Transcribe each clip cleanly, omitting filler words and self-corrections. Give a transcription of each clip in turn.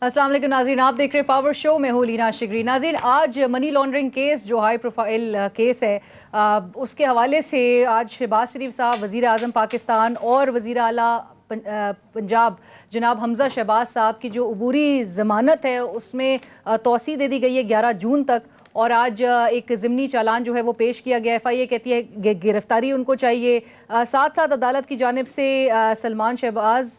अस्सलाम वालेकुम नाज़रीन, आप देख रहे हैं पावर शो में हूँ लीना शिगरी। नाज़रीन, आज मनी लॉन्ड्रिंग केस जो हाई प्रोफाइल केस है उसके हवाले से आज शहबाज शरीफ साहब, वज़ीर आज़म पाकिस्तान और वज़ीर आला पंजाब जनाब हमज़ा शहबाज साहब की जो अबूरी ज़मानत है उसमें तौसीह दे दी गई है 11 जून तक। और आज एक ज़िमनी चालान जो है वो पेश किया गया। FIA कहती है गिरफ्तारी उनको चाहिए। साथ साथ अदालत की जानिब से सलमान शहबाज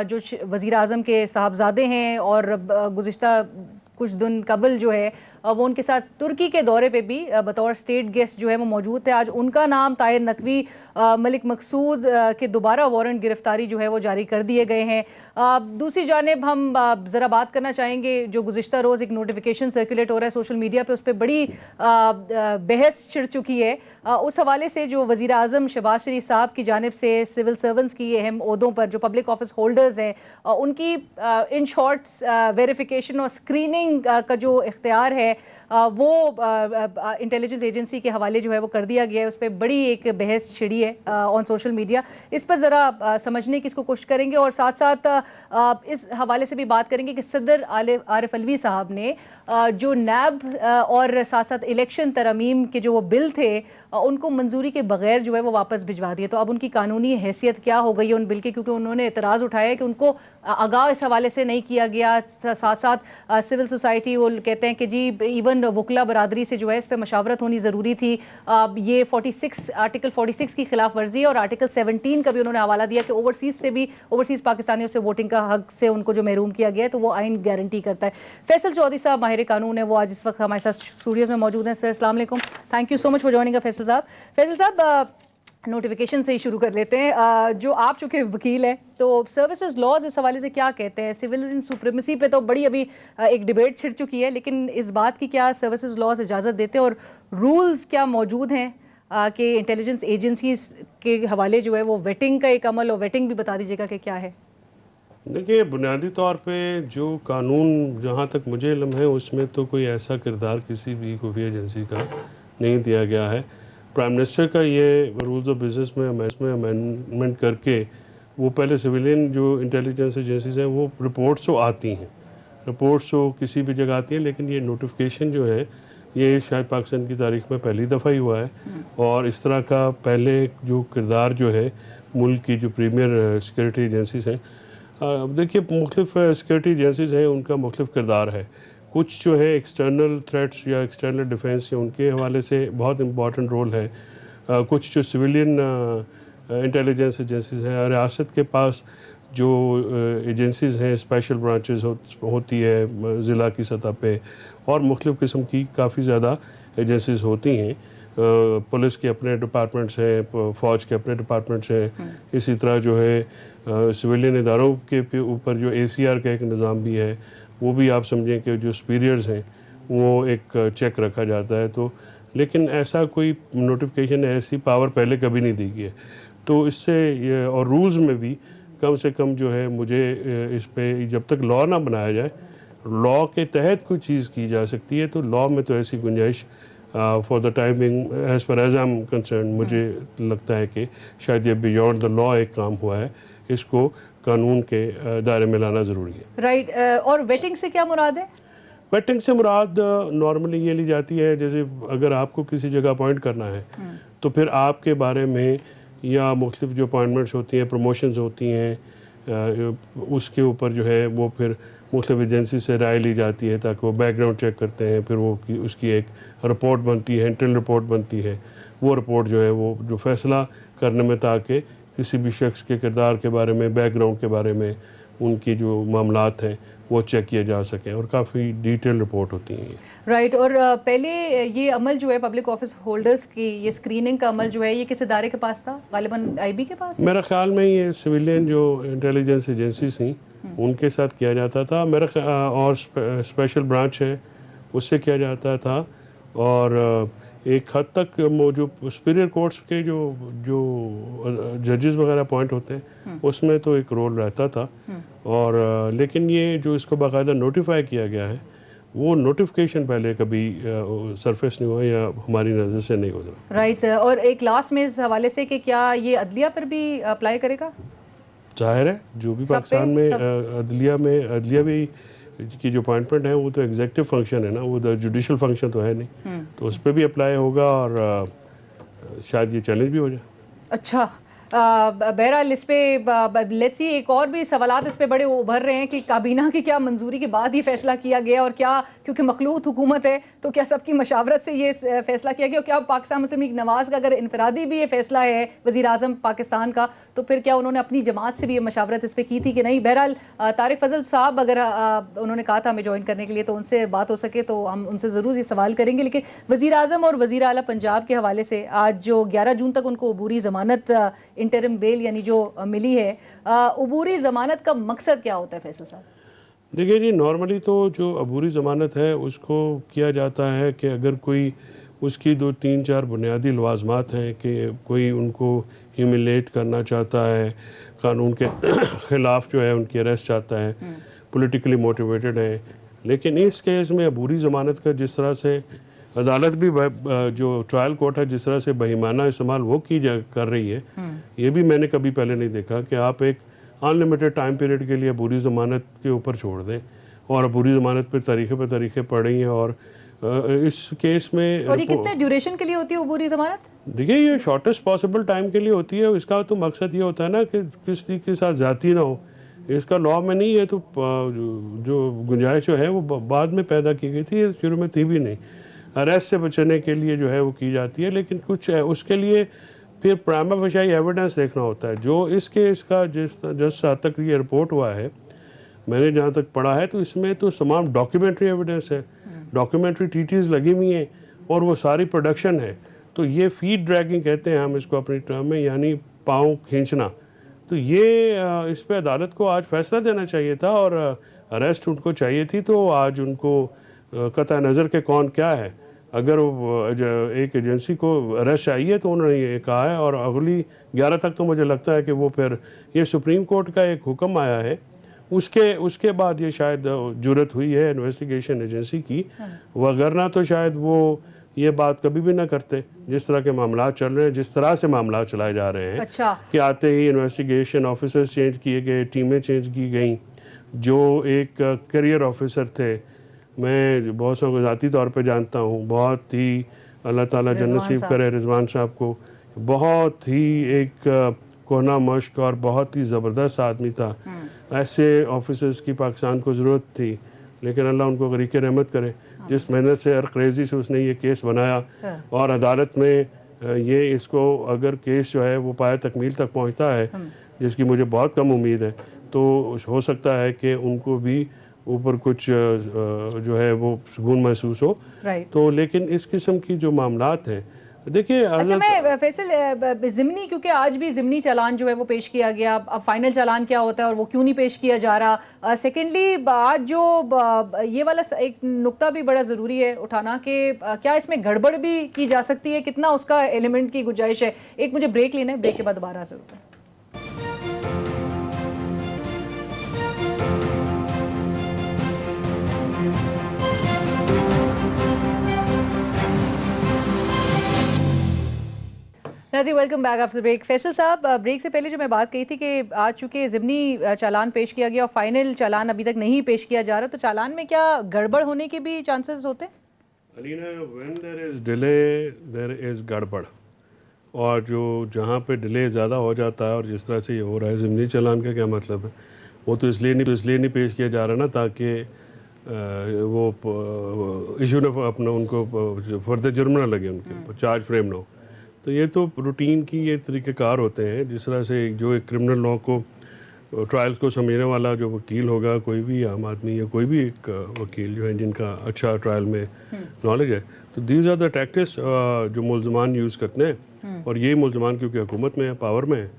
जो वज़ीर आज़म के साहबजादे हैं और गुज़िश्ता कुछ दिन कबल जो है वो उनके साथ तुर्की के दौरे पे भी बतौर स्टेट गेस्ट जो है वो मौजूद थे। आज उनका नाम ताहिर नकवी, मलिक मकसूद के दोबारा वारंट गिरफ्तारी जो है वो जारी कर दिए गए हैं। दूसरी जानिब हम ज़रा बात करना चाहेंगे, जो गुज़िश्ता रोज़ एक नोटिफिकेशन सर्कुलेट हो रहा है सोशल मीडिया पे, उस पर बड़ी बहस छिड़ चुकी है। उस हवाले से जो वज़ीर आज़म शहबाज शरीफ साहब की जानिब से सिविल सर्वेंट्स की अहम ओहदों पर जो पब्लिक ऑफिस होल्डर्स हैं उनकी इन शॉर्ट्स वेरिफिकेशन और स्क्रीनिंग का जो इख्तियार है वो इंटेलिजेंस एजेंसी के हवाले जो है वो कर दिया गया है। उस पर बड़ी एक बहस छिड़ी है ऑन सोशल मीडिया। इस पर ज़रा समझने की इसको कोशिश करेंगे और साथ साथ इस हवाले से भी बात करेंगे कि सदर आरिफ अलवी साहब ने जो नैब और साथ साथ इलेक्शन तरमीम के जो वो बिल थे उनको मंजूरी के बगैर जो है वो वापस भिजवा दिए। तो अब उनकी कानूनी हैसियत क्या हो गई है उन बिल की, क्योंकि उन्होंने एतराज़ उठाया है कि उनको आगाह इस हवाले से नहीं किया गया। साथ साथ सिविल सोसाइटी वो कहते हैं कि जी इवन वकला बरादरी से जो है इस पर मशावरत होनी ज़रूरी थी। ये आर्टिकल 46 की खिलाफ वर्जी है और आर्टिकल 17 का भी उन्होंने हवाला दिया कि ओवरसीज़ से भी ओवरसीज़ पाकिस्तानियों से वोटिंग का हक से उनको जो महरूम किया गया है तो वो आइन गारंटी करता है। फैसल चौधरी साहब माहिर कानून है, वो आज इस वक्त हमारे साथ स्टूडियोज़ में मौजूद हैं। सर अस्सलाम वालेकुम, thank you so much for joining Faisal साहब। फैसल साहब, नोटिफिकेशन से ही शुरू कर लेते हैं। जो आप चूँकि वकील हैं तो सर्विसेज लॉज इस हवाले से क्या कहते हैं? सिविलियन सुप्रीमेसी पे तो बड़ी अभी एक डिबेट छिड़ चुकी है, लेकिन इस बात की क्या सर्विसेज लॉज इजाज़त देते हैं और रूल्स क्या मौजूद हैं कि इंटेलिजेंस एजेंसीज के हवाले जो है वो वेटिंग का एक अमल, और वेटिंग भी बता दीजिएगा कि क्या है? देखिए, बुनियादी तौर पे जो कानून जहाँ तक मुझे इल्म है उसमें तो कोई ऐसा किरदार किसी भी खुफिया एजेंसी का नहीं दिया गया है। प्राइम मिनिस्टर का ये रूल्स ऑफ बिजनेस में अमेंडमेंट करके वो पहले सिविलियन जो इंटेलिजेंस एजेंसीज हैं वो रिपोर्ट्स तो आती हैं, रिपोर्ट्स तो किसी भी जगह आती हैं, लेकिन ये नोटिफिकेशन जो है ये शायद पाकिस्तान की तारीख में पहली दफ़ा ही हुआ है। और इस तरह का पहले जो किरदार जो है मुल्क की जो प्रीमियर सिक्योरिटी एजेंसीज हैं, देखिए मुख्तलिफ सिक्योरिटी एजेंसीज हैं, उनका मुख्तलिफ किरदार है। कुछ जो है एक्सटर्नल थ्रेट्स या एक्सटर्नल डिफेंस या उनके हवाले से बहुत इम्पॉर्टेंट रोल है। कुछ जो सिविलियन इंटेलिजेंस एजेंसीज हैं, रियासत के पास जो एजेंसीज़ हैं, स्पेशल ब्रांचेस होती है ज़िला की सतह पे, और मुख्तलिफ़ किस्म की काफ़ी ज़्यादा एजेंसीज होती हैं। पुलिस के अपने डिपार्टमेंट्स हैं, फ़ौज के अपने डिपार्टमेंट्स हैं। इसी तरह जो है सिविलियन इदारों के ऊपर जो ACR का एक निज़ाम भी है, वो भी आप समझें कि जो सुपीरियर्स हैं वो एक चेक रखा जाता है। तो लेकिन ऐसा कोई नोटिफिकेशन, ऐसी पावर पहले कभी नहीं दी गई है। तो इससे और रूल्स में भी कम से कम जो है मुझे इस पे जब तक लॉ ना बनाया जाए, लॉ के तहत कोई चीज़ की जा सकती है, तो लॉ में तो ऐसी गुंजाइश for the timing as per as I am concern मुझे लगता है कि शायद ये बियॉन्ड द लॉ एक काम हुआ है, इसको कानून के दायरे में लाना ज़रूरी है। राइट। और वेटिंग से क्या मुराद है? वेटिंग से मुराद नॉर्मली ये ली जाती है, जैसे अगर आपको किसी जगह अपॉइंट करना है तो फिर आपके बारे में या मुख्तलिफ जो अपॉइंटमेंट्स होती हैं, प्रमोशंस होती हैं, उसके ऊपर जो है वो फिर मुख्तलिफ एजेंसी से राय ली जाती है ताकि वो बैकग्राउंड चेक करते हैं। फिर वो उसकी एक रिपोर्ट बनती है, इंटरनल रिपोर्ट बनती है। वो रिपोर्ट जो है वो जो फैसला करने में ताकि किसी भी शख्स के किरदार के बारे में, बैकग्राउंड के बारे में, उनकी जो मामलात हैं वो चेक किए जा सकें, और काफ़ी डिटेल रिपोर्ट होती हैं ये। राइट। और पहले ये अमल जो है पब्लिक ऑफिस होल्डर्स की ये स्क्रीनिंग का अमल जो है ये किस इदारे के पास था? गालिबन IB के पास? मेरा ख्याल में ये सिविलियन जो इंटेलिजेंस एजेंसीज थी उनके साथ किया जाता था मेरा, और स्पेशल ब्रांच है उससे किया जाता था। और एक हद तक जो सुपीरियर कोर्ट्स के जो जजेस वगैरह अपॉइंट होते हैं उसमें तो एक रोल रहता था। और लेकिन ये जो इसको बाकायदा नोटिफाई किया गया है वो नोटिफिकेशन पहले कभी सरफेस नहीं हुआ या हमारी नज़र से नहीं गुजरा। Right sir. और एक लास्ट में इस हवाले से कि क्या ये अदलिया पर भी अप्लाई करेगा? जाहिर है जो भी पाकिस्तान में अदलिया भी की जो अपॉइंटमेंट है वो तो एग्जेक्टिव फंक्शन है ना, वो तो जुडिशल फंक्शन तो है नहीं, तो उस पर भी अप्लाई होगा और शायद ये चैलेंज भी हो जाए। अच्छा, बहरहाल इस पे लेट्स सी एक और भी सवालात इस पे बड़े उभर रहे हैं कि काबीना की क्या मंजूरी के बाद ही फैसला किया गया, और क्या क्योंकि मखलूत हुकूमत है तो क्या सबकी मशावरत से ये फैसला किया गया, और क्या पाकिस्तान मुस्लिम लीग नवाज का अगर इनफरादी भी ये फैसला है वज़ीर आज़म पाकिस्तान का, तो फिर क्या उन्होंने अपनी जमात से भी ये मशावरत इस पर की थी कि नहीं? बहरहाल तारिक फजल साहब अगर उन्होंने कहा था हमें ज्वाइन करने के लिए, तो उनसे बात हो सके तो हम उनसे ज़रूर ये सवाल करेंगे। लेकिन वज़ीर आज़म और वज़ीर आला पंजाब के हवाले से आज जो 11 जून तक उनको अबूरी ज़मानत इंटरिम बेल यानी जो मिली है, अबूरी ज़मानत का मकसद क्या होता है फैसल साहब? देखिए जी, नॉर्मली तो जो अबूरी ज़मानत है उसको किया जाता है कि अगर कोई उसकी 2-3-4 बुनियादी लवाजमात हैं कि कोई उनको ह्यूमिलेट करना चाहता है, कानून के ख़िलाफ़ जो है उनकी अरेस्ट चाहता है, पॉलिटिकली मोटिवेटेड है। लेकिन इस केस में अबूरी ज़मानत का जिस तरह से अदालत भी जो ट्रायल कोर्ट है जिस तरह से बहिमाना इस्तेमाल वो कर रही है, ये भी मैंने कभी पहले नहीं देखा कि आप एक अनलिमिटेड टाइम पीरियड के लिए अबूरी ज़मानत के ऊपर छोड़ दें, और अबूरी ज़मानत पर तरीक़े पड़ रही हैं। और इस केस में और ये कितने ड्यूरेशन के लिए होती है अबूरी ज़मानत? देखिए, ये शॉर्टेस्ट पॉसिबल टाइम के लिए होती है। इसका तो मकसद ये होता है ना कि किसी के साथ ज़्यादती ना हो। इसका लॉ में नहीं है, तो जो गुंजाइश जो है वो बाद में पैदा की गई थी, शुरू में थी भी नहीं। अरेस्ट से बचने के लिए जो है वो की जाती है, लेकिन कुछ उसके लिए फिर प्राइमा फेशियाई एविडेंस देखना होता है। जो इस केस का जिस हद तक ये रिपोर्ट हुआ है, मैंने जहाँ तक पढ़ा है, तो इसमें तो तमाम डॉक्यूमेंट्री एविडेंस है, डॉक्यूमेंट्री टीटीज लगी हुई हैं और वो सारी प्रोडक्शन है। तो ये फीड ड्रैगिंग कहते हैं हम इसको अपनी टर्म में, यानी पाँव खींचना। तो ये इस पे अदालत को आज फैसला देना चाहिए था, और अरेस्ट उनको चाहिए थी, तो आज उनको कतई नज़र के कौन क्या है, अगर एक एजेंसी को अरेस्ट चाहिए तो उन्होंने ये कहा है, और अगली 11 तक तो मुझे लगता है कि वो फिर ये सुप्रीम कोर्ट का एक हुक्म आया है, उसके बाद ये शायद जुर्रत हुई है इन्वेस्टिगेशन एजेंसी की, वगरना तो शायद वो ये बात कभी भी ना करते। जिस तरह के मामला चल रहे हैं, जिस तरह से मामला चलाए जा रहे हैं, अच्छा, कि आते ही इन्वेस्टिगेशन ऑफिसर्स चेंज किए गए, टीमें चेंज की गई। जो एक करियर ऑफिसर थे, मैं बहुत सौ ज़ाती तौर पे जानता हूँ, बहुत ही अल्लाह ताला जन्नसीब करे रिजवान साहब को, बहुत ही एक कोना मश्क और बहुत ही ज़बरदस्त आदमी था। ऐसे ऑफिसर्स की पाकिस्तान को ज़रूरत थी, लेकिन अल्लाह उनको गरीक़ रहमत करे। जिस मेहनत से और क्रेज़ी से उसने ये केस बनाया, और अदालत में ये इसको अगर केस जो है वो पाए तकमील तक पहुँचता है, जिसकी मुझे बहुत कम उम्मीद है, तो हो सकता है कि उनको भी ऊपर कुछ जो है वो सुकून महसूस हो। तो लेकिन इस किस्म की जो मामलात हैं, देखिए, अच्छा, मैं फैसल ज़िमनी, क्योंकि आज भी ज़िमनी चालान जो है वो पेश किया गया, अब फाइनल चालान क्या होता है और वो क्यों नहीं पेश किया जा रहा। सेकेंडली, आज जो ये वाला एक नुक्ता भी बड़ा ज़रूरी है उठाना कि क्या इसमें गड़बड़ भी की जा सकती है, कितना उसका एलिमेंट की गुंजाइश है। एक मुझे ब्रेक लेना है, ब्रेक के बाद दोबारा हाजिर होता है। नाज़ी, welcome back after break. Faisal साहब, ब्रेक से पहले जो मैं बात कही थी कि आज चूँकि ज़िमनी चालान पेश किया गया और फाइनल चालान अभी तक नहीं पेश किया जा रहा, तो चालान में क्या गड़बड़ होने के भी चांसेस होते हैं? Alina, when there is delay there is गड़बड़, और जो जहाँ पे डिले ज़्यादा हो जाता है, और जिस तरह से ये हो रहा है, ज़िमनी चालान का क्या मतलब है? वो तो इसलिए नहीं पेश किया जा रहा ना, ताकि वो इशू न अपना उनको फर्दर जुर्म ना लगे, उनके चार्ज फ्रेम ना हो। तो ये तो रूटीन की ये तरीक़ेकार होते हैं, जिस तरह से जो एक क्रिमिनल लॉ को ट्रायल्स को समझने वाला जो वकील होगा, कोई भी आम आदमी या कोई भी एक वकील जो है जिनका अच्छा ट्रायल में नॉलेज है, तो दीज आर द टैक्टिक्स जो मुल्ज़मान यूज़ करते हैं। और ये मुल्ज़मान क्योंकि हुकूमत में है, पावर में है,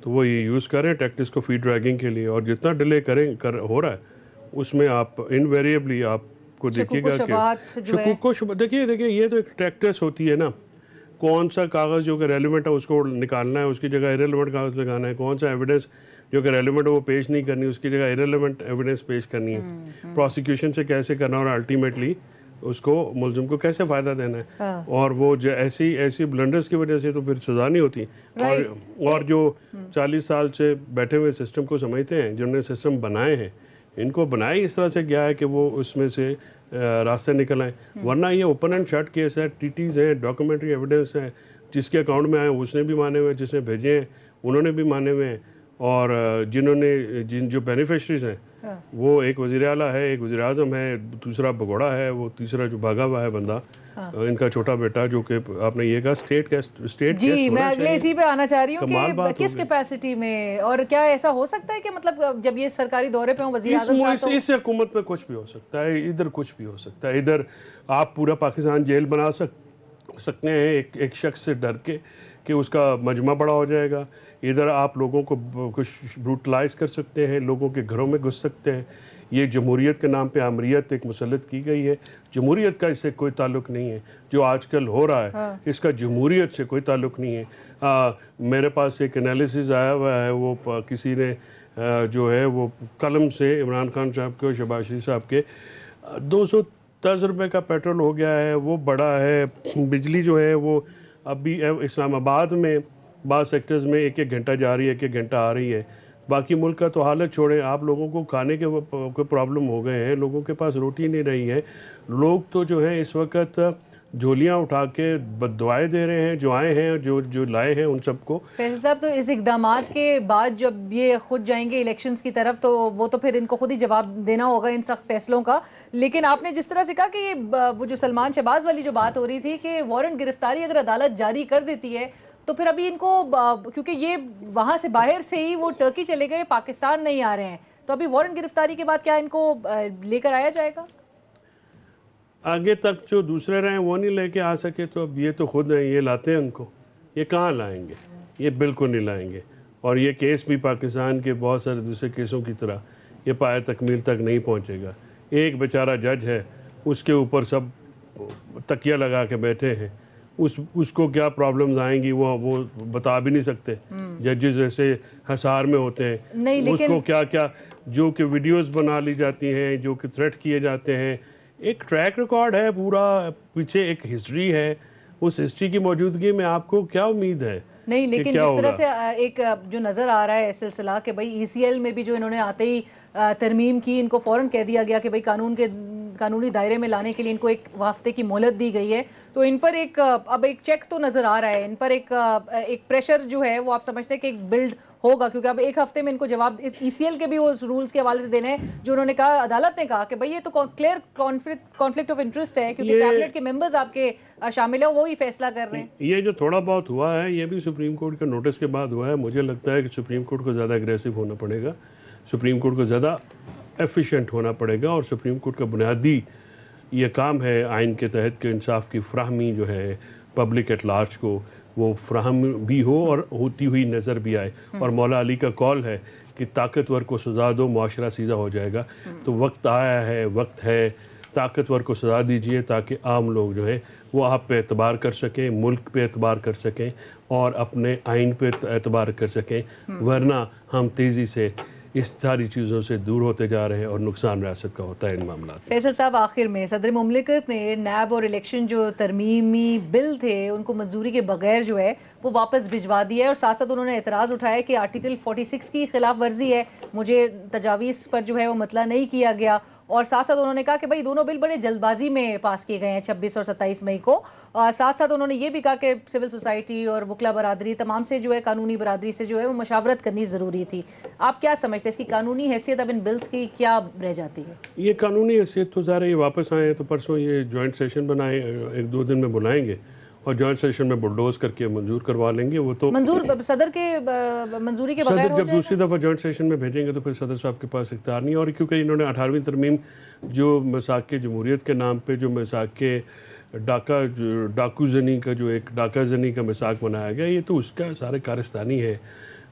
तो वो ये यूज़ कर रहे हैं टैक्टिक्स को फीड ड्रैगिंग के लिए। और जितना डिले हो रहा है उसमें आप इनवेरिएबली आपको देखिएगा कि देखिए ये तो एक टैक्टिक्स होती है ना, कौन सा कागज़ जो कि रेलिवेंट है उसको निकालना है, उसकी जगह इरेलेवेंट कागज़ लगाना है, कौन सा एविडेंस जो कि रेलिवेंट है वो पेश नहीं करनी, उसकी जगह इरेलेवेंट एविडेंस पेश करनी है, प्रोसिक्यूशन से कैसे करना, और अल्टीमेटली उसको मुल्ज़िम को कैसे फ़ायदा देना है। और वो जो ऐसी ब्लंडर्स की वजह से तो फिर सज़ा नहीं होती। और जो 40 साल से बैठे हुए सिस्टम को समझते हैं, जिन्होंने सिस्टम बनाए हैं, इनको बनाया इस तरह से गया है कि वो उसमें से रास्ते निकल आए, वरना ये ओपन एंड शट केस है, टीटीज है, डॉक्यूमेंट्री एविडेंस है, जिसके अकाउंट में आए उसने भी माने हुए हैं, जिसने भेजे हैं उन्होंने भी माने हुए हैं, और जिन जो बेनिफिशरीज हैं वो एक वज़ीर आला है, एक वज़ीर आज़म है, दूसरा भगोड़ा है, वो तीसरा जो भागा हुआ है बंदा, इनका छोटा बेटा, जो कि आपने ये कहा स्टेट जी, मैं अगले इसी पे आना चाह रही हूँ कि किस होगी। कैपेसिटी में, और क्या ऐसा हो सकता है कि मतलब जब ये सरकारी दौरे पे हो वज़ीर आज़म साहब, इस हुकूमत में कुछ भी हो सकता है, इधर कुछ भी हो सकता है, इधर आप पूरा पाकिस्तान जेल बना सकते हैं एक शख्स से डर के कि उसका मजमा बड़ा हो जाएगा, इधर आप लोगों को कुछ ब्रूटलाइज कर सकते हैं, लोगों के घरों में घुस सकते हैं। ये जमहूरियत के नाम पे आमरीत एक मुसल्लत की गई है, जमहूरियत का इससे कोई ताल्लुक़ नहीं है। जो आजकल हो रहा है इसका जमहूरियत से कोई ताल्लुक़ नहीं है। मेरे पास एक एनालिसिस आया हुआ है, वो किसी ने जो है वो कलम से इमरान खान साहब के और शहबाज शरीफ साहब के 210 रुपये का पेट्रोल हो गया है, वो बड़ा है। बिजली जो है वो अभी इस्लामाबाद में बाद सेक्टर्स में 1-1 घंटा जा रही है, 1-1 घंटा आ रही है। बाकी मुल्क का तो हालत छोड़ें, आप लोगों को खाने के प्रॉब्लम हो गए हैं, लोगों के पास रोटी नहीं रही है। लोग तो जो है इस वक्त झोलियाँ उठा के बददुआएं दे रहे हैं, जो आए हैं, जो लाए हैं उन सबको। फैसल साहब, तो इस इकदामात के बाद जब ये खुद जाएंगे इलेक्शंस की तरफ, तो वो तो फिर इनको खुद ही जवाब देना होगा इन सख्त फैसलों का। लेकिन आपने जिस तरह से कहा कि ये वो जो सलमान शहबाज वाली जो बात हो रही थी कि वारंट गिरफ्तारी अगर अदालत जारी कर देती है तो फिर अभी इनको, क्योंकि ये वहाँ से बाहर से ही वो टर्की चले गए, पाकिस्तान नहीं आ रहे हैं, तो अभी वारंट गिरफ्तारी के बाद क्या इनको लेकर आया जाएगा? आगे तक जो दूसरे रहे वो नहीं लेके आ सके, तो अब ये तो खुद हैं, ये लाते हैं उनको, ये कहाँ लाएंगे? ये बिल्कुल नहीं लाएंगे। और ये केस भी पाकिस्तान के बहुत सारे दूसरे केसों की तरह ये पाए तकमील तक नहीं पहुँचेगा। एक बेचारा जज है, उसके ऊपर सब तकिया लगा के बैठे हैं, उसको क्या प्रॉब्लम्स आएंगी वो बता भी नहीं सकते। जजेस ऐसे हसार में होते हैं, नहीं, लेकिन उसको क्या क्या जो कि वीडियोस बना ली जाती हैं, जो कि थ्रेट किए जाते हैं, एक ट्रैक रिकॉर्ड है पूरा, पीछे एक हिस्ट्री है। उस हिस्ट्री की मौजूदगी में आपको क्या उम्मीद है? नहीं, लेकिन जिस तरह से एक जो नज़र आ रहा है सिलसिला कि भाई ECL में भी जो इन्होंने आते ही तरमीम की, इनको फ़ौरन कह दिया गया कि भाई कानूनी दायरे में लाने के लिए इनको एक हफ्ते की मोहलत दी गई है, तो इन पर अब एक चेक तो नज़र आ रहा है, इन पर एक प्रेशर जो है वो आप समझते हैं कि एक बिल्ड होगा, क्योंकि अब एक हफ्ते में इनको जवाब इस ECL के भी उस रूल्स के हवाले से देने हैं जो उन्होंने कहा, अदालत ने कहा कि भाई ये तो क्लियर कॉन्फ्लिक्ट ऑफ इंटरेस्ट है, क्योंकि कैबिनेट के मेंबर्स आपके शामिल है, वो ही फैसला कर रहे हैं। ये जो थोड़ा बहुत हुआ है ये भी सुप्रीम कोर्ट के नोटिस के बाद हुआ है। मुझे लगता है कि सुप्रीम कोर्ट को ज़्यादा एग्रेसिव होना पड़ेगा, सुप्रीम कोर्ट को ज़्यादा एफिशिएंट होना पड़ेगा, और सुप्रीम कोर्ट का बुनियादी ये काम है आइन के तहत कि इंसाफ की फ्राहमी जो है पब्लिक एट लार्ज को वो फ्राहम भी हो और होती हुई नज़र भी आए। और मौला अली का कॉल है कि ताकतवर को सज़ा दो, मुआशरा सीधा हो जाएगा। तो वक्त आया है, वक्त है, ताकतवर को सज़ा दीजिए ताकि आम लोग जो है वो आप पे एतबार कर सकें, मुल्क पे एतबार कर सकें और अपने आइन पे एतबार कर सकें। वरना हम तेज़ी से इस सारी चीज़ों से दूर होते जा रहे हैं और नुकसान रियासत का होता है इन मामला में। फैसल साहब, आखिर में सदर मुमलिकत ने नैब और इलेक्शन जो तरमीमी बिल थे उनको मंजूरी के बगैर जो है वो वापस भिजवा दिया है, और साथ साथ उन्होंने एतराज़ उठाया कि आर्टिकल 46 की खिलाफ वर्जी है, मुझे तजावीज़ पर जो है वो मतला नहीं किया गया। और साथ साथ उन्होंने कहा कि भाई दोनों बिल बड़े जल्दबाजी में पास किए गए हैं 26 और 27 मई को। साथ साथ उन्होंने ये भी कहा कि सिविल सोसाइटी और वकला बरादरी तमाम से जो है, कानूनी बरादरी से जो है वो मशावरत करनी ज़रूरी थी। आप क्या समझते हैं इसकी कानूनी हैसियत अब इन बिल्स की क्या रह जाती है? ये कानूनी हैसियत तो ज़ाहिर है, ये वापस आए हैं तो परसों ये जॉइंट सेशन बनाए, 1-2 दिन में बुलाएंगे और जॉइंट सेशन में बुलडोज करके मंजूर करवा लेंगे। वो तो मंजूर सदर के मंजूरी के बगैर सदर जब दूसरी दफ़ा जॉइंट सेशन में भेजेंगे तो फिर सदर साहब के पास इख्तियार नहीं है। और क्योंकि इन्होंने 18वीं तरमीम जो मसाक जमहूरियत के नाम पे जो मसाक के डाकू जनी का जो एक डाका जनी का मसाक बनाया गया, ये तो उसका सारे कारस्तानी है,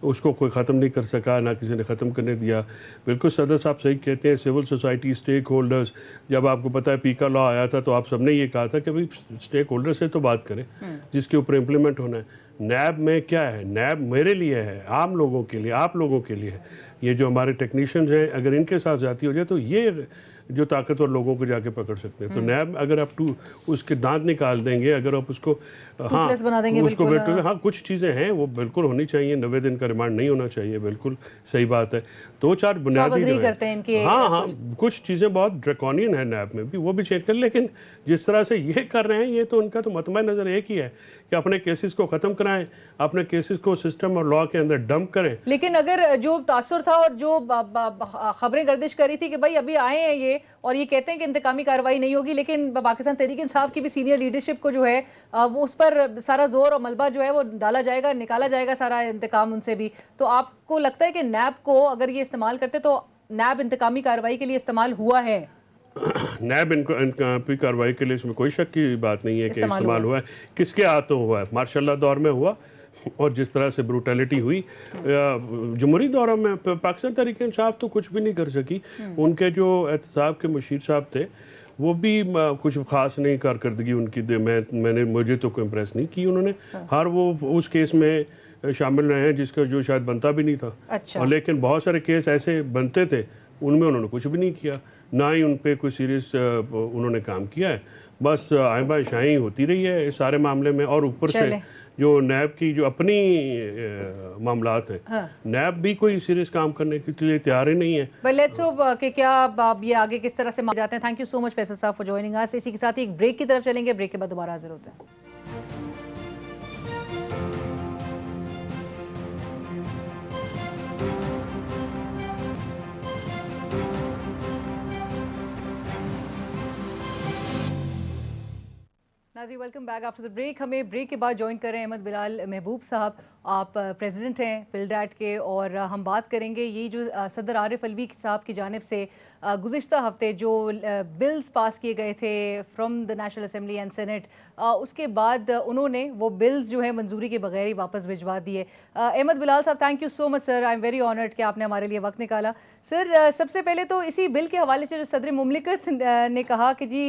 उसको कोई ख़त्म नहीं कर सका, ना किसी ने ख़त्म करने दिया। बिल्कुल सदर साहब सही कहते हैं, सिविल सोसाइटी, स्टेक होल्डर्स, जब आपको पता है पीका लॉ आया था तो आप सबने ये कहा था कि भाई स्टेक होल्डर से तो बात करें जिसके ऊपर इम्प्लीमेंट होना है। नैब में क्या है? नैब मेरे लिए है, आम लोगों के लिए, आप लोगों के लिए है। ये जो हमारे टेक्नीशियंस हैं, अगर इनके साथ ज़्यादती हो जाए तो ये जो ताकतवर लोगों को जाके पकड़ सकते हैं। तो नैब अगर आप उसके दांत निकाल देंगे, अगर आप उसको टूथलेस बना देंगे, उसको बिल्कुल, हाँ कुछ चीज़ें हैं वो बिल्कुल होनी चाहिए, 90 दिन का रिमांड नहीं होना चाहिए, बिल्कुल सही बात है। 2-4 बुनियादी जो है, हाँ कुछ चीज़ें बहुत ड्रैकोनियन है नैब में भी, वो भी चेंज कर। लेकिन जिस तरह से ये कर रहे हैं, ये तो उनका तो मतमा नज़र एक ही है कि अपने केसेस को ख़त्म कराएं, अपने केसेस को सिस्टम और लॉ के अंदर डंप करें। लेकिन अगर जो तासुर था और जो खबरें गर्दिश करी थी कि भाई अभी आए हैं ये और ये कहते हैं कि इंतकामी कार्रवाई नहीं होगी, लेकिन पाकिस्तान तहरीक इंसाफ की भी सीनियर लीडरशिप को जो है वो उस पर सारा जोर और मलबा जो है वो डाला जाएगा, निकाला जाएगा सारा इंतकाम उनसे भी। तो आपको लगता है कि नैब को अगर ये इस्तेमाल करते तो नैब इंतकामी कार्रवाई के लिए इस्तेमाल हुआ है? नैब इंतकामी कार्रवाई के लिए इसमें कोई शक की बात नहीं है कि इस्तेमाल हुआ है। किसके हाथों हुआ है? मार्शल दौर में हुआ, और जिस तरह से ब्रूटैलिटी हुई जमहूरी दौरों में पाकिस्तान तहरीक इंसाफ तो कुछ भी नहीं कर सकी। उनके जो एहतसाब के मुशीर साहब थे वो भी कुछ खास नहीं कारकर्दगी उनकी मुझे तो कोई इम्प्रेस नहीं की उन्होंने। हर वो उस केस में शामिल रहे हैं जिसका जो शायद बनता भी नहीं था। अच्छा। और लेकिन बहुत सारे केस ऐसे बनते थे उनमें उन्होंने कुछ भी नहीं किया, ना ही उन पर कोई सीरियस उन्होंने काम किया है। बस आइबा शाही होती रही है इस सारे मामले में। और ऊपर से जो नैब की जो अपनी मामलात हैं, हाँ। नैब भी कोई सीरियस काम करने के लिए तैयार ही नहीं है। लेट्स होप कि क्या आप ये आगे किस तरह से जाते हैं। Thank you so much Faisal साहब फॉर जॉइनिंग अस। इसी के साथ ही एक ब्रेक की तरफ चलेंगे, ब्रेक के बाद दोबारा हाजिर होते हैं। नाज़रीन welcome back after the break. हमें ब्रेक के बाद ज्वाइन कर रहे हैं अहमद बिलाल महबूब साहब। आप प्रेसिडेंट हैं पिलडैट के, और हम बात करेंगे ये जो सदर आरिफ अलवी साहब की जानिब से गुज़िश्ता हफ्ते जो बिल्स पास किए गए थे from the national assembly and senate, उसके बाद उन्होंने वो बिल्स जो है मंजूरी के बगैर ही वापस भिजवा दिए। अहमद बिलाल साहब, thank you so much sir, I am very honoured कि आपने हमारे लिए वक्त निकाला। सर सबसे पहले तो इसी बिल के हवाले से जो सदर मुमलिकत ने कहा कि जी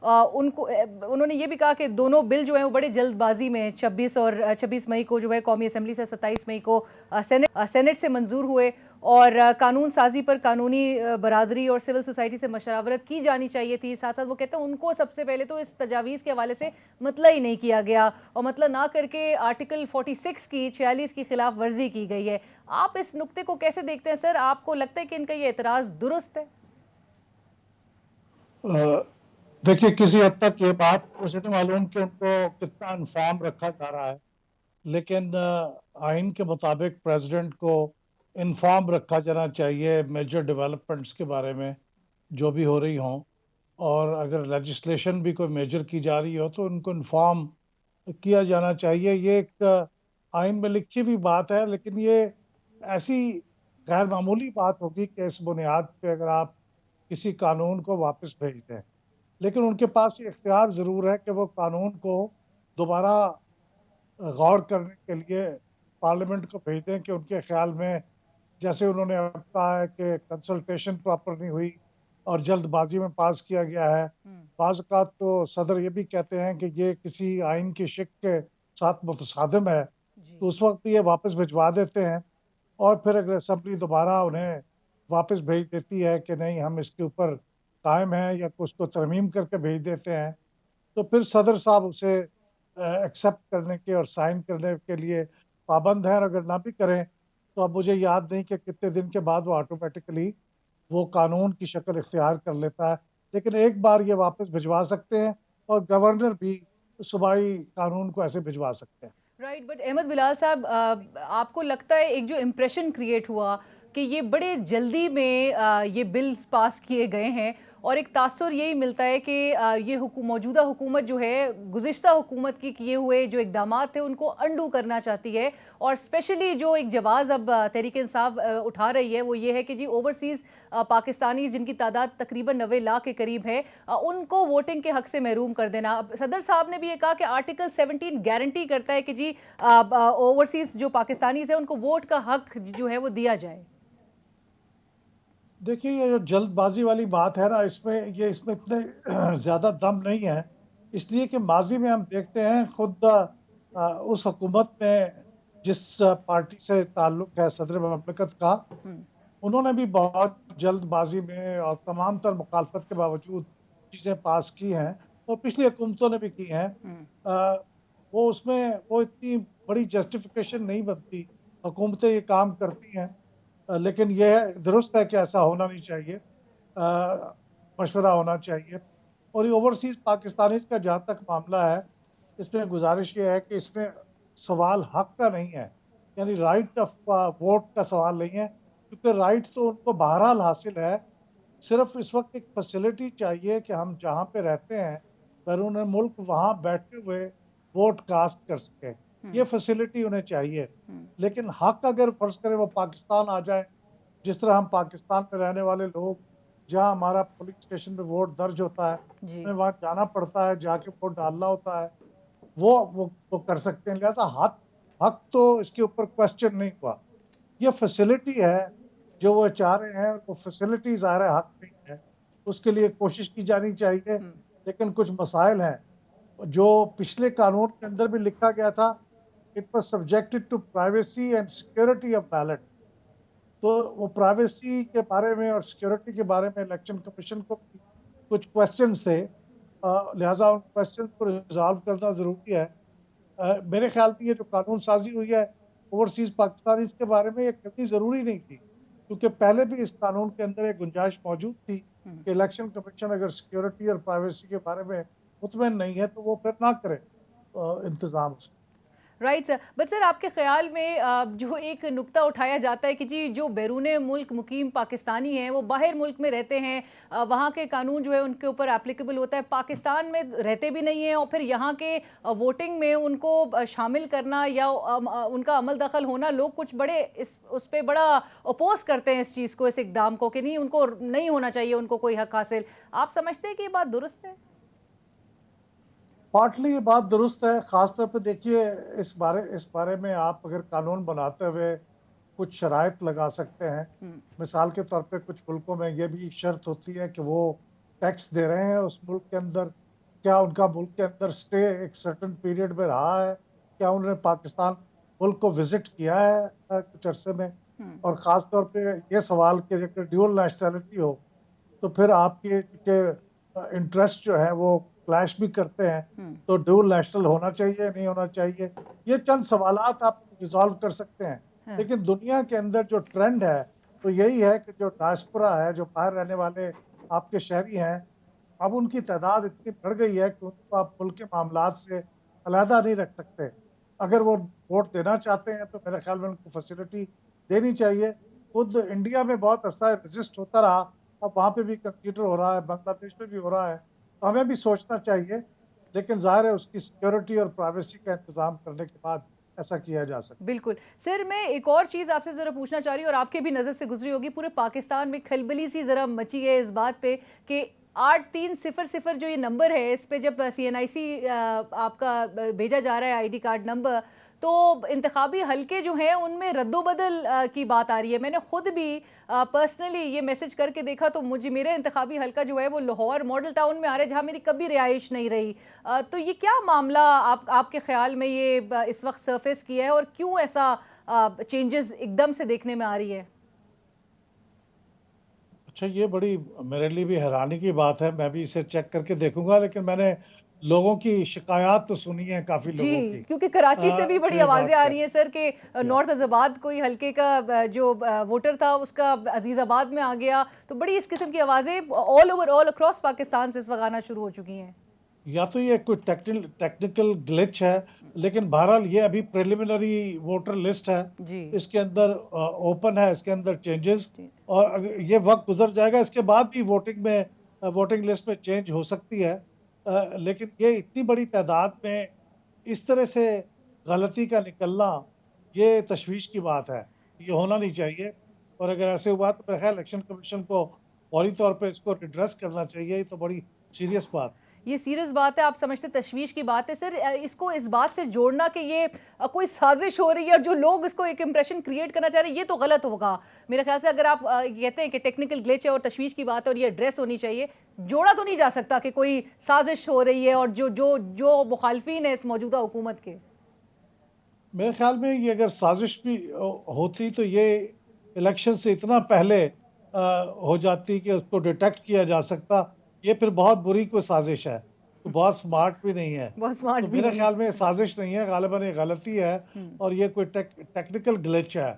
उन्होंने ये भी कहा कि दोनों बिल जो है वो बड़े जल्दबाजी में 26 मई को जो है कौमी असेंबली से 27 मई को सेनेट से मंजूर हुए, और कानून साजी पर कानूनी बरादरी और सिविल सोसाइटी से मशवरत की जानी चाहिए थी। साथ साथ वो कहते हैं उनको सबसे पहले तो इस तजावीज़ के हवाले से मतला ही नहीं किया गया, और मतला ना करके आर्टिकल 46 की 46 की खिलाफ वर्जी की गई है। आप इस नुक्ते को कैसे देखते हैं सर? आपको लगता है कि इनका ये एतराज़ दुरुस्त है? देखिए, किसी हद तक ये बात मुझे नहीं मालूम कि उनको कितना इन्फॉर्म रखा जा रहा है, लेकिन आइन के मुताबिक प्रेसिडेंट को इन्फॉर्म रखा जाना चाहिए मेजर डेवलपमेंट्स के बारे में जो भी हो रही हों, और अगर लेजिस्लेशन भी कोई मेजर की जा रही हो तो उनको इन्फॉर्म किया जाना चाहिए। ये एक आइन में लिखी हुई बात है, लेकिन ये ऐसी गैर मामूली बात होगी कि इस बुनियाद पे अगर आप किसी कानून को वापस भेज दें, लेकिन उनके पास ये इख्तियार ज़रूर है कि वो कानून को दोबारा गौर करने के लिए पार्लियामेंट को भेज दें कि उनके ख्याल में, जैसे उन्होंने अब कहा है कि कंसल्टेशन प्रॉपर नहीं हुई और जल्दबाजी में पास किया गया है। बाज़ औक़ात तो सदर ये भी कहते हैं कि ये किसी आइन की शिक के साथ मुतसादिम है, तो उस वक्त ये वापस भिजवा देते हैं, और फिर अगर असेंबली दोबारा उन्हें वापस भेज देती है कि नहीं हम इसके ऊपर कायम है, या उसको तरमीम करके भेज देते हैं, तो फिर सदर साहब उसे एक्सेप्ट करने के और साइन करने के लिए पाबंद हैं। और अगर ना भी करें तो अब मुझे याद नहीं कि कितने दिन के बाद वो ऑटोमेटिकली वो कानून की शक्ल इख्तियार कर लेता है, लेकिन एक बार ये वापस भिजवा सकते हैं, और गवर्नर भी सूबाई कानून को ऐसे भिजवा सकते हैं। राइट, बट अहमद बिलाल साहब, आपको लगता है एक जो इम्प्रेशन क्रिएट हुआ कि ये बड़े जल्दी में ये बिल्स पास किए गए हैं, और एक तासुर यही मिलता है कि ये मौजूदा हुकूमत जो है गुज़िश्ता हुकूमत की किए हुए जो इक़दामात थे उनको अंडू करना चाहती है, और स्पेशली जो एक जवाज़ अब तहरीक इंसाफ उठा रही है वो ये है कि जी ओवरसीज़ पाकिस्तानी जिनकी तादाद तकरीबन 90 लाख के करीब है, उनको वोटिंग के हक़ से महरूम कर देना। सदर साहब ने भी ये कहा कि आर्टिकल 17 गारंटी करता है कि जी ओवरसीज़ जो पाकिस्तानी है उनको वोट का हक़ जो है वो दिया जाए। देखिए, ये जो जल्दबाजी वाली बात है ना, इसमें इतने ज़्यादा दम नहीं है, इसलिए कि माजी में हम देखते हैं खुद उस हुकूमत में जिस पार्टी से ताल्लुक़ है सदर मुमलिकत का, उन्होंने भी बहुत जल्दबाजी में और तमाम तर मुखालफत के बावजूद चीज़ें पास की हैं और पिछली हुकूमतों ने भी की हैं। वो उसमें वो इतनी बड़ी जस्टिफिकेशन नहीं बनती, हुकूमतें ये काम करती हैं। लेकिन यह दुरुस्त है कि ऐसा होना नहीं चाहिए, मशवरा होना चाहिए। और ये ओवरसीज़ पाकिस्तानीज़ का जहाँ तक मामला है, इसमें गुजारिश ये है कि इसमें सवाल हक का नहीं है, यानी राइट ऑफ वोट का सवाल नहीं है, क्योंकि राइट तो उनको बहरहाल हासिल है। सिर्फ इस वक्त एक फैसिलिटी चाहिए कि हम जहाँ पे रहते हैं बैरून मुल्क, वहाँ बैठे हुए वोट कास्ट कर सकें। ये फैसिलिटी उन्हें चाहिए। लेकिन हक अगर फर्ज करें वो पाकिस्तान आ जाए, जिस तरह हम पाकिस्तान में रहने वाले लोग, जहाँ हमारा पुलिस स्टेशन पे वोट दर्ज होता है, जी। हमें वहाँ जाना पड़ता है, जाके वोट डालना होता है, वो कर सकते हैं। लिहाजा हक हक तो इसके ऊपर क्वेश्चन नहीं हुआ। ये फैसिलिटी है जो वो चाह रहे हैं, वो फैसिलिटी ज़ाहिर है हक नहीं है, उसके लिए कोशिश की जानी चाहिए। लेकिन कुछ मसाइल हैं जो पिछले कानून के अंदर भी लिखा गया था, it was subjected to privacy and security of ballot. तो वो प्राइवेसी के बारे में और सिक्योरिटी के बारे में इलेक्शन कमीशन को कुछ क्वेश्चंस थे, लिहाजा उन क्वेश्चन को रिजॉल्व करना ज़रूरी है। मेरे ख्याल में ये जो कानून साजी हुई है ओवरसीज़ पाकिस्तानी, इसके बारे में ये करनी ज़रूरी नहीं थी, क्योंकि पहले भी इस कानून के अंदर एक गुंजाइश मौजूद थी कि इलेक्शन कमीशन अगर सिक्योरिटी और प्राइवेसी के बारे में मुतमईन नहीं है तो वो फिर ना करे इंतज़ाम उसका। राइट सर, बट सर आपके ख्याल में जो एक नुक्ता उठाया जाता है कि जी जो बैरूने मुल्क मुकीम पाकिस्तानी हैं वो बाहर मुल्क में रहते हैं, वहाँ के कानून जो है उनके ऊपर एप्लीकेबल होता है, पाकिस्तान में रहते भी नहीं हैं और फिर यहाँ के वोटिंग में उनको शामिल करना या उनका अमल दखल होना, लोग कुछ बड़े उस पर बड़ा अपोज करते हैं इस चीज़ को, इस इकदाम को कि नहीं, उनको नहीं होना चाहिए उनको कोई हक हासिल। आप समझते हैं कि ये बात दुरुस्त है? पार्टली ये बात दुरुस्त है। ख़ासतौर पे देखिए, इस बारे में आप अगर कानून बनाते हुए कुछ शराइत लगा सकते हैं। मिसाल के तौर पे कुछ मुल्कों में ये भी शर्त होती है कि वो टैक्स दे रहे हैं उस मुल्क के अंदर, क्या उनका मुल्क के अंदर स्टे एक सर्टेन पीरियड में रहा है, क्या उन्होंने पाकिस्तान मुल्क को विजिट किया है कुछ अरसे में। और ख़ास तौर पे ये सवाल कि अगर ड्यूल नेशनैलिटी हो तो फिर आपके इंटरेस्ट जो है वो क्लैश भी करते हैं, तो ड्यूल नेशनल होना चाहिए नहीं होना चाहिए, ये चंद सवालात आप रिजॉल्व कर सकते हैं। लेकिन दुनिया के अंदर जो ट्रेंड है तो यही है कि जो डायस्पोरा है, जो बाहर रहने वाले आपके शहरी हैं, अब उनकी तादाद इतनी बढ़ गई है कि उनको आप मुल्क के मामलात से अलहदा नहीं रख सकते। अगर वो वोट देना चाहते हैं तो मेरे ख्याल में उनको फैसिलिटी देनी चाहिए। खुद इंडिया में बहुत अरसा रेजिस्ट होता रहा, अब वहाँ पे भी कंसिडर हो रहा है, बांग्लादेश में भी हो रहा है, तो हमें भी सोचना चाहिए। लेकिन ज़ाहिर है उसकी सिक्योरिटी और प्राइवेसी का इंतज़ाम करने के बाद ऐसा किया जा सकता है। बिल्कुल सर, मैं एक और चीज़ आपसे ज़रा पूछना चाह रही हूँ और आपके भी नज़र से गुजरी होगी, पूरे पाकिस्तान में खलबली सी ज़रा मची है इस बात पे कि 8300 जो ये नंबर है, इस पे जब CNIC आपका भेजा जा रहा है आईडी कार्ड नंबर, तो इंतखाबी हलके जो हैं उनमें रद्दोबदल की बात आ रही है। मैंने खुद भी पर्सनली ये मैसेज करके देखा तो मेरा इंतखाबी हलका जो है वो लाहौर मॉडल टाउन में आ रहा है, जहाँ मेरी कभी रिहाइश नहीं रही। तो ये क्या मामला आपके ख्याल में ये इस वक्त सरफेस किया है और क्यों ऐसा चेंजेस एकदम से देखने में आ रही है? अच्छा, ये बड़ी मेरे लिए भी हैरानी की बात है, मैं भी इसे चेक करके देखूंगा। लेकिन मैंने लोगों की शिकायत तो सुनी है काफ़ी जी, लोगों की क्योंकि कराची से भी बड़ी ये आवाज़ें बात आ है। रही हैं सर कि नॉर्थ अज़ाबाद कोई हल्के का जो वोटर था उसका अजीज़ाबाद में आ गया, तो बड़ी इस किस्म की आवाज़ें ऑल अक्रॉस पाकिस्तान से इस वक्त आना शुरू हो चुकी हैं। या तो ये कोई टेक्निकल ग्लिच है, लेकिन बहरहाल ये अभी प्रिलिमिनरी वोटर लिस्ट है, जी इसके अंदर ओपन है, इसके अंदर चेंजेस, जी। और अगर ये वक्त गुजर जाएगा इसके बाद भी वोटिंग लिस्ट में चेंज हो सकती है। लेकिन ये इतनी बड़ी तादाद में इस तरह से गलती का निकलना, ये तशवीश की बात है, ये होना नहीं चाहिए। और अगर ऐसे हुआ तो मेरे ख्याल इलेक्शन कमीशन को फौरी तौर पे इसको रिड्रेस करना चाहिए। ये तो बड़ी सीरियस बात। ये सीरियस बात है, आप समझते तशवीश की बात है सर? इसको इस बात से जोड़ना कि ये कोई साजिश हो रही है और जो लोग इसको एक इंप्रेशन क्रिएट करना चाह रहे हैं, ये तो गलत होगा मेरे ख्याल से। अगर आप कहते हैं कि टेक्निकल ग्लिच है और तशवीश की बात है और ये एड्रेस होनी चाहिए, जोड़ा तो नहीं जा सकता कि कोई साजिश हो रही है और जो जो जो मुखालफिन है इस मौजूदा हुकूमत के। मेरे ख्याल में ये अगर साजिश भी होती तो ये इलेक्शन से इतना पहले हो जाती कि उसको डिटेक्ट किया जा सकता, ये फिर बहुत बुरी कोई साजिश है, तो बहुत स्मार्ट भी नहीं है। बहुत स्मार्ट तो भी मेरे नहीं ख्याल में ये साजिश नहीं है, गालिबन ये गलती है और ये कोई टेक्निकल ग्लिच है।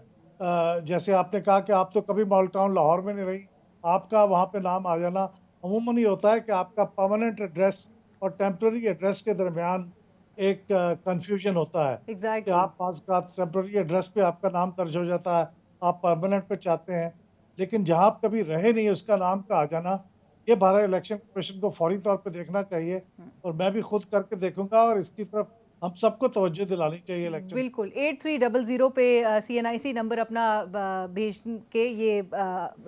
जैसे आपने कहा कि आप तो कभी मॉडल टाउन लाहौर में नहीं रही, आपका वहाँ पे नाम आ जाना अमूमन ये होता है कि आपका परमानेंट एड्रेस और टेम्पररी एड्रेस के दरमियान एक कंफ्यूजन होता है कि एग्जैक्टली। आप पास का टेम्पररी एड्रेस पे आपका नाम दर्ज हो जाता है, आप परमानेंट पे चाहते हैं, लेकिन जहां आप कभी रहे नहीं उसका नाम का आ जाना, ये भारत इलेक्शन कमीशन को फौरी तौर पे देखना चाहिए और मैं भी खुद करके देखूंगा और इसकी तरफ हम सबको तवज्जो दिलानी चाहिए इलेक्शन। बिल्कुल 8300 पे CNIC नंबर अपना भेज के ये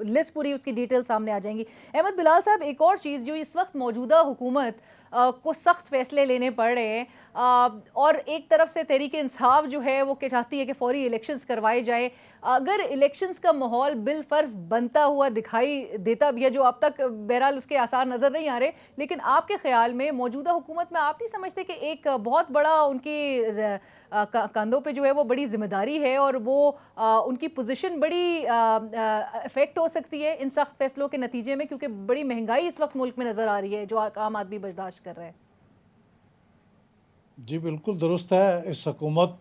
लिस्ट पूरी उसकी डिटेल सामने आ जाएंगी। अहमद बिलाल साहब, एक और चीज़ जो इस वक्त मौजूदा हुकूमत को सख्त फैसले लेने पड़ रहे हैं और एक तरफ से तहरीक इंसाफ जो है वो चाहती है कि फौरी इलेक्शंस करवाए जाए। अगर इलेक्शंस का माहौल बिल फर्ज बनता हुआ दिखाई देता भी है, जो अब तक बहरहाल उसके आसार नज़र नहीं आ रहे, लेकिन आपके ख्याल में मौजूदा हुकूमत में आप नहीं समझते कि एक बहुत बड़ा उनकी कंधों पे जो है वो बड़ी जिम्मेदारी है और वो उनकी पोजीशन बड़ी इफेक्ट हो सकती है इन सख्त फैसलों के नतीजे में, क्योंकि बड़ी महंगाई इस वक्त मुल्क में नज़र आ रही है जो आम आदमी बर्दाश्त कर रहा है। जी बिल्कुल दुरुस्त है, इस हुकूमत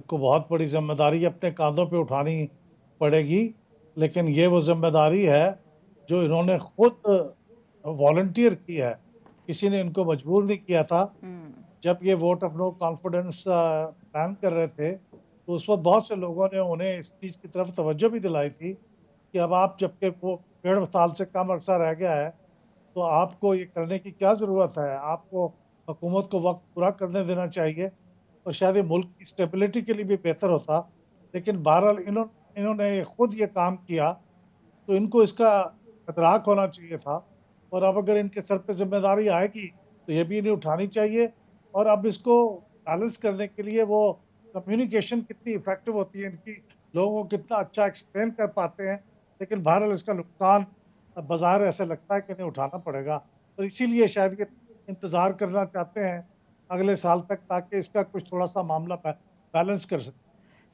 को बहुत बड़ी जिम्मेदारी अपने कांधों पे उठानी पड़ेगी, लेकिन ये वो जिम्मेदारी है जो इन्होंने खुद वॉलंटियर की है, किसी ने इनको मजबूर नहीं किया था। जब ये vote of no confidence plan कर रहे थे तो उस वक्त बहुत से लोगों ने उन्हें इस चीज़ की तरफ तवज्जो भी दिलाई थी कि अब आप जबकि वो 1.5 साल से कम अरसा रह गया है तो आपको ये करने की क्या ज़रूरत है, आपको हुकूमत को वक्त पूरा करने देना चाहिए और शायद ये मुल्क की स्टेबिलिटी के लिए भी बेहतर होता। लेकिन बहरहाल इन्होंने खुद ये काम किया तो इनको इसका इदराक होना चाहिए था और अब अगर इनके सर पे जिम्मेदारी आएगी तो ये भी इन्हें उठानी चाहिए। और अब इसको बैलेंस करने के लिए वो कम्युनिकेशन कितनी इफेक्टिव होती है इनकी, लोगों को कितना अच्छा एक्सप्लेन कर पाते हैं, लेकिन बहरहाल इसका नुकसान बाजार ऐसे लगता है कि इन्हें उठाना पड़ेगा और इसीलिए शायद ये इंतज़ार करना चाहते हैं अगले साल तक ताकि इसका कुछ थोड़ा सा मामला बैलेंस कर सके।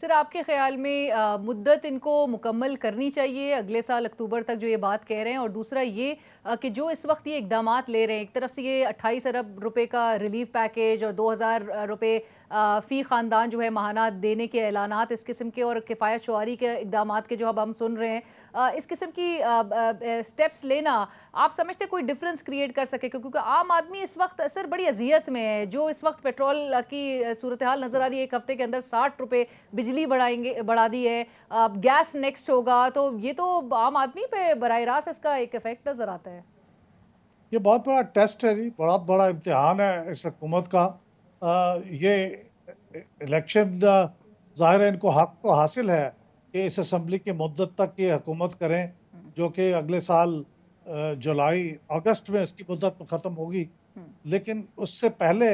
सर, आपके ख्याल में मुद्दत इनको मुकम्मल करनी चाहिए अगले साल अक्टूबर तक जो ये बात कह रहे हैं, और दूसरा ये कि जो इस वक्त ये इकदामात ले रहे हैं, एक तरफ से ये 28 अरब रुपए का रिलीफ पैकेज और 2000 रुपए फ़ी ख़ानदान जो है माहाना देने के ऐलानात इस किस्म के और किफ़ायत शुआरी के इकदामात के जो अब हम सुन रहे हैं, इस किस्म की स्टेप्स लेना आप समझते कोई डिफरेंस क्रिएट कर सके? क्योंकि आम आदमी इस वक्त सर बड़ी अजियत में है। जो इस वक्त पेट्रोल की सूरत हाल नज़र आ रही है, एक हफ्ते के अंदर 60 रुपये बिजली बढ़ा दी है, गैस नेक्स्ट होगा, तो ये तो आम आदमी पे बराह रास्त इसका एक इफेक्ट नज़र आता है। ये बहुत बड़ा टेस्ट है जी, बहुत बड़ा इम्तिहान है इस हुकूमत का। ये इलेक्शन ज़ाहिर है इनको हक तो हासिल है कि इस असम्बली की मुद्दत तक ये हुकूमत करें, जो कि अगले साल जुलाई अगस्त में इसकी मुद्दत ख़त्म होगी। लेकिन उससे पहले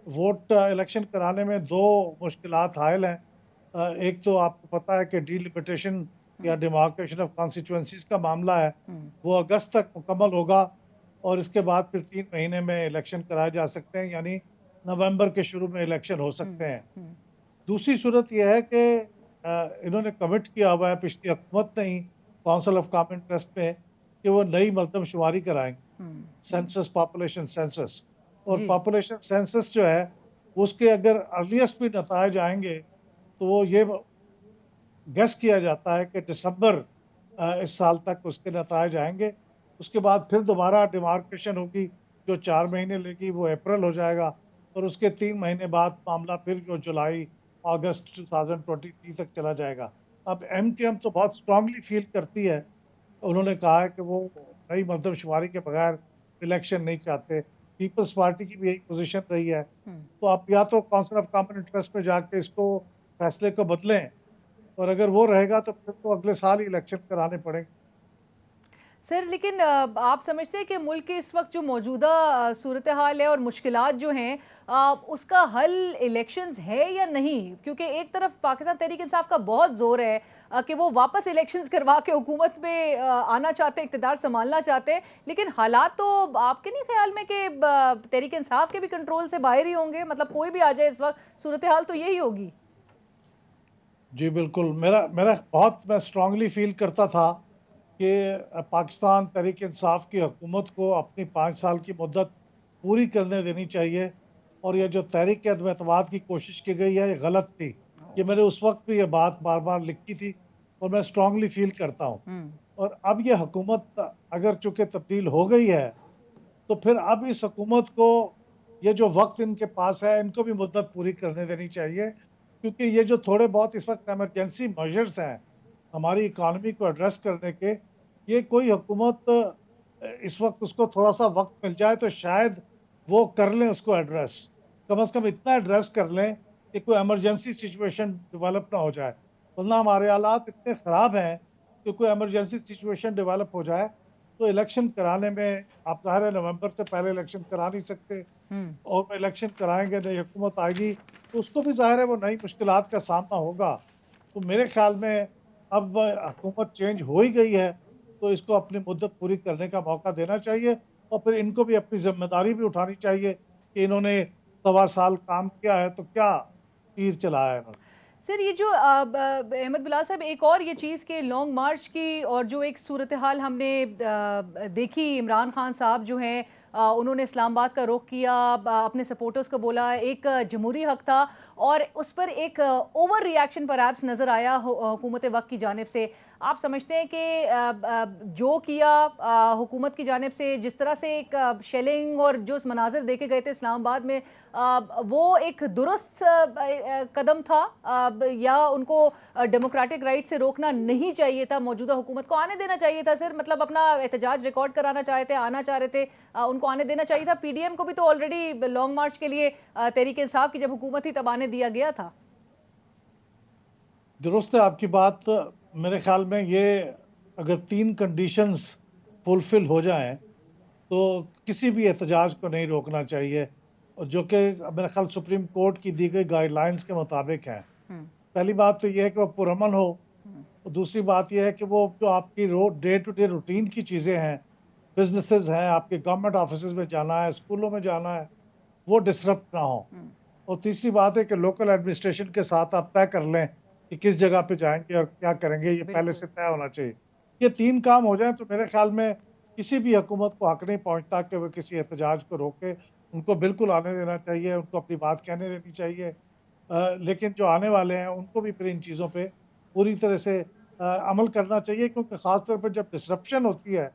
वोट इलेक्शन कराने में दो मुश्किलात हायल हैं। एक तो आपको पता है कि डिलिमिटेशन या डिमार्केशन ऑफ कॉन्स्टिट्यूएंसीज का मामला है, वो अगस्त तक मुकम्मल होगा और इसके बाद फिर 3 महीने में इलेक्शन कराए जा सकते हैं, यानी नवंबर के शुरू में इलेक्शन हो सकते हैं। दूसरी सूरत यह है कि इन्होंने कमिट किया हुआ है पिछली हुकूमत ने ही काउंसिल ऑफ कॉमन इंटरेस्ट में कि वो नई मरदमशुमारी कराएंगे, सेंसस पॉपुलेशन सेंसस। और पॉपुलेशन सेंसस जो है उसके अगर अर्लीस्ट भी नतायज आएंगे तो वो ये गेस किया जाता है कि दिसंबर इस साल तक उसके नतायज आएंगे। उसके बाद फिर दोबारा डिमार्केशन होगी, जो 4 महीने लेगी वो अप्रैल हो जाएगा और उसके 3 महीने बाद मामला फिर जो जुलाई अगस्त 2023 तक चला जाएगा। अब MKM तो बहुत स्ट्रांगली फील करती है, उन्होंने कहा है कि वो नई मरदमशुमारी के बगैर इलेक्शन नहीं चाहते। पीपल्स पार्टी की भी यही पोजीशन रही है। तो आप या तो काउंसिल ऑफ कॉमन इंटरेस्ट में जाके इसको फैसले को बदलें और अगर वो रहेगा तो फिर तो अगले साल ही इलेक्शन कराने पड़ेंगे। सर, लेकिन आप समझते हैं कि मुल्क के इस वक्त जो मौजूदा सूरत हाल है और मुश्किलात जो हैं, उसका हल इलेक्शंस है या नहीं? क्योंकि एक तरफ पाकिस्तान तहरीक इंसाफ का बहुत जोर है कि वो वापस इलेक्शंस करवा के हुकूमत में आना चाहते, इक़्तिदार संभालना चाहते हैं, लेकिन हालात तो आपके नहीं ख्याल में कि तहरीक इंसाफ के भी कंट्रोल से बाहर ही होंगे? मतलब कोई भी आ जाए इस वक्त सूरत हाल तो यही होगी। जी बिल्कुल, मेरा मेरा बहुत मैं स्ट्रांगली फील करता था कि पाकिस्तान तहरीक इंसाफ की हुकूमत को अपनी 5 साल की मुद्दत पूरी करने देनी चाहिए, और ये जो तहरीक अदम-ए-एतमाद की कोशिश की गई है ये गलत थी। ये मैंने उस वक्त भी ये बात बार बार लिखी थी और मैं स्ट्रांगली फील करता हूँ। और अब ये हुकूमत अगर चूंकि तब्दील हो गई है, तो फिर अब इस हुकूमत को ये जो वक्त इनके पास है इनको भी मुद्दत पूरी करने देनी चाहिए, क्योंकि ये जो थोड़े बहुत इस वक्त इमरजेंसी मेजर्स हैं हमारी इकानमी को एड्रेस करने के, ये कोई हुकूमत इस वक्त उसको थोड़ा सा वक्त मिल जाए तो शायद वो कर लें उसको एड्रेस, कम से कम इतना एड्रेस कर लें कि कोई इमरजेंसी सिचुएशन डेवलप ना हो जाए। वरना हमारे हालात इतने ख़राब हैं कि कोई इमरजेंसी सिचुएशन डेवलप हो जाए तो इलेक्शन कराने में, आप ज़ाहिर है नवंबर से पहले इलेक्शन करा नहीं सकते, और इलेक्शन कराएंगे, नई हुकूमत आएगी तो उसको भी ज़ाहिर है वो नई मुश्किलात का सामना होगा। तो मेरे ख्याल में अब हुकूमत चेंज हो ही गई है तो इसको अपनी मुद्दत पूरी करने का मौका देना चाहिए, और फिर इनको भी अपनी जिम्मेदारी भी उठानी चाहिए कि इन्होंने 1.25 साल काम किया है तो क्या तीर चलाया है इन्होंने। सर ये जो अहमद बिलाल साहब, एक और ये चीज़ के लॉन्ग मार्च की और जो एक सूरत हाल हमने देखी, इमरान खान साहब जो हैं उन्होंने इस्लामाबाद का रुख किया, अपने सपोर्टर्स को बोला एक जमहूरी हक था, और उस पर एक ओवर रिएक्शन परहैप्स नज़र आया हुकूमत वक्त की जानिब से। आप समझते हैं कि जो किया हुकूमत की जानिब से, जिस तरह से एक शेलिंग और जो मनाजिर देखे गए थे इस्लामाबाद में, वो एक दुरुस्त कदम था, या उनको डेमोक्रेटिक राइट से रोकना नहीं चाहिए था? मौजूदा हुकूमत को आने देना चाहिए था सर, मतलब अपना एहतजाज रिकॉर्ड कराना चाहे थे, आना चाह रहे थे, उनको आने देना चाहिए था। पीडीएम को भी तो ऑलरेडी लॉन्ग मार्च के लिए तहरीक इंसाफ की जब हुकूमत थी तब आने दिया गया था। दुरुस्त है आपकी बात। मेरे ख्याल में ये अगर 3 कंडीशंस फुलफिल हो जाएं तो किसी भी एहतजाज को नहीं रोकना चाहिए, और जो कि मेरे ख्याल सुप्रीम कोर्ट की दी गई गाइडलाइंस के मुताबिक है। पहली बात तो यह है कि वो पुरअमन हो, और दूसरी बात यह है कि वो जो आपकी डे टू डे रूटीन की चीज़ें हैं, बिजनेसेस हैं, आपके गवर्नमेंट ऑफिस में जाना है, स्कूलों में जाना है, वो डिसरप्ट ना हो। और तीसरी बात है कि लोकल एडमिनिस्ट्रेशन के साथ आप तय कर लें कि किस जगह पे जाएंगे और क्या करेंगे, ये पहले बिल्कुल। से तय होना चाहिए। ये 3 काम हो जाए तो मेरे ख्याल में किसी भी हुकूमत को हक नहीं पहुंचता कि वो किसी एहतजाज को रोके। उनको बिल्कुल आने देना चाहिए, उनको अपनी बात कहने देनी चाहिए। लेकिन जो आने वाले हैं उनको भी फिर इन चीज़ों पे पूरी तरह से अमल करना चाहिए, क्योंकि ख़ास तौर पर जब डिसरप्शन होती है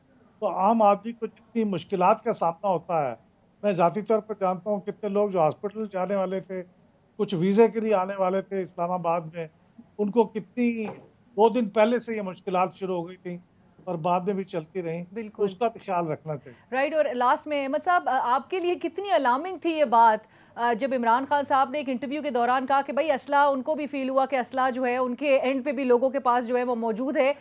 तो आम आदमी को जितनी मुश्किलात का सामना होता है। मैं ज़ाती तौर पर जानता हूँ कितने लोग जो हॉस्पिटल जाने वाले थे, कुछ वीज़े के लिए आने वाले थे इस्लामाबाद में, उनको कितनी 2 दिन पहले से ये मुश्किलात शुरू हो गई थी और बाद में भी चलती रहीं, तो बिल्कुल। उसका भी ख्याल रखना चाहिए। राइट। और लास्ट में अहमद साहब, आपके लिए कितनी अलार्मिंग थी ये बात जब इमरान खान साहब ने एक इंटरव्यू के दौरान कहा कि भाई असला, उनको भी फील हुआ कि असला जो है उनके एंड पे भी लोगों के पास जो है वो मौजूद है।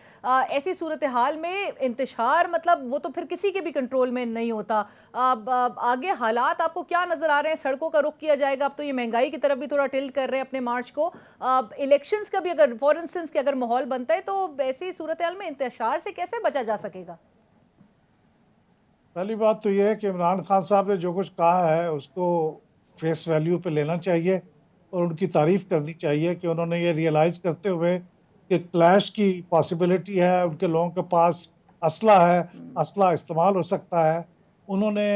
ऐसी सूरत हाल में इंतशार, मतलब वो तो फिर किसी के भी कंट्रोल में नहीं होता। आगे हालात आपको क्या नजर आ रहे हैं? सड़कों का रुख किया जाएगा, अब तो ये महंगाई की तरफ भी थोड़ा टिल्ट कर रहे हैं अपने मार्च को। इलेक्शंस का भी अगर फॉर इंस्टेंस के अगर माहौल बनता है तो ऐसी सूरत हाल में इंतशार से कैसे बचा जा सकेगा? पहली बात तो ये है कि इमरान खान साहब ने जो कुछ कहा है उसको फेस वैल्यू पे लेना चाहिए, और उनकी तारीफ करनी चाहिए कि उन्होंने ये रियलाइज करते हुए कि क्लैश की पॉसिबिलिटी है, उनके लोगों के पास असला है, असला इस्तेमाल हो सकता है, उन्होंने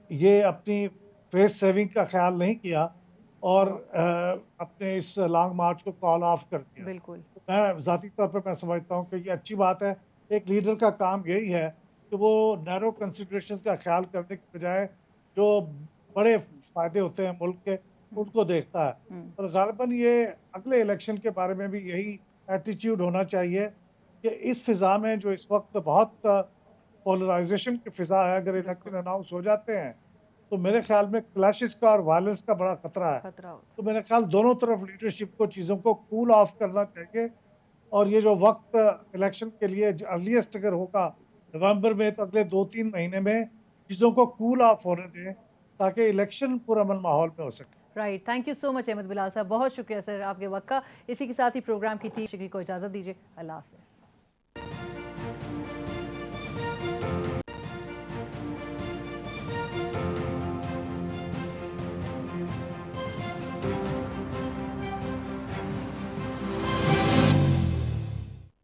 ये अपनी फेस सेविंग का ख्याल नहीं किया और अपने इस लॉन्ग मार्च को कॉल ऑफ कर दिया। बिल्कुल। मैं ज़ाती तौर पे मैं समझता हूँ कि ये अच्छी बात है। एक लीडर का काम यही है कि वो नैरो कंसिडरेशंस का ख्याल करने के बजाय जो बड़े फ़ायदे होते हैं मुल्क के, उनको देखता है। और ग़ालिबन ये अगले इलेक्शन के बारे में भी यही एटीट्यूड होना चाहिए कि इस फ़िज़ा में जो इस वक्त बहुत पोलराइज़ेशन की फ़िज़ा है, अगर इलेक्शन अनाउंस हो जाते हैं, तो मेरे ख़्याल में क्लैशेस का और वायलेंस का बड़ा खतरा है। खतरा हो। तो मेरे ख्याल दोनों तरफ लीडरशिप को चीज़ों को कूल ऑफ करना चाहिए, और ये जो वक्त इलेक्शन के लिए अर्लीस्ट अगर होगा नवंबर में, तो अगले 2-3 महीने में चीज़ों को कूल ऑफ होने दें ताकि इलेक्शन पुरअमन माहौल में हो सके। Right. Thank you so much Ahmad Bilal साहब, बहुत शुक्रिया सर आपके वक्त का। इसी के साथ ही प्रोग्राम की टीम को इजाज़त दीजिए। अल्लाह हाफिज़।